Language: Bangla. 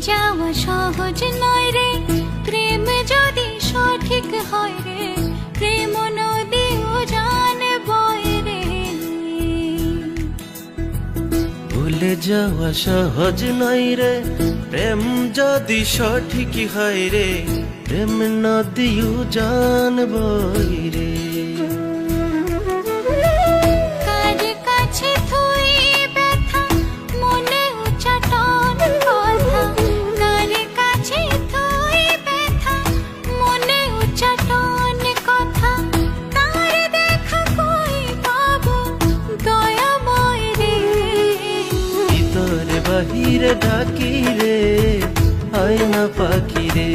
যাওয়া সহজ নয় রে, প্রেম যদি সঠিক হয় রে, প্রেম নদী উজান বয় রে। ভুলে যাওয়া সহজ নয় রে, প্রেম যদি সঠিক হয় রে, প্রেম নদী উজান বয় রে। কার কাছে থুই ব্যথা মনে উচ্চাটন কথা, কার কাছে থুই ব্যথা মনে উচ্চাটন কথা, তার দেখা কই পাবো দয়াময় রে। ভিতরে বাহিরে ডাকি রে, আয়না পাখি রে।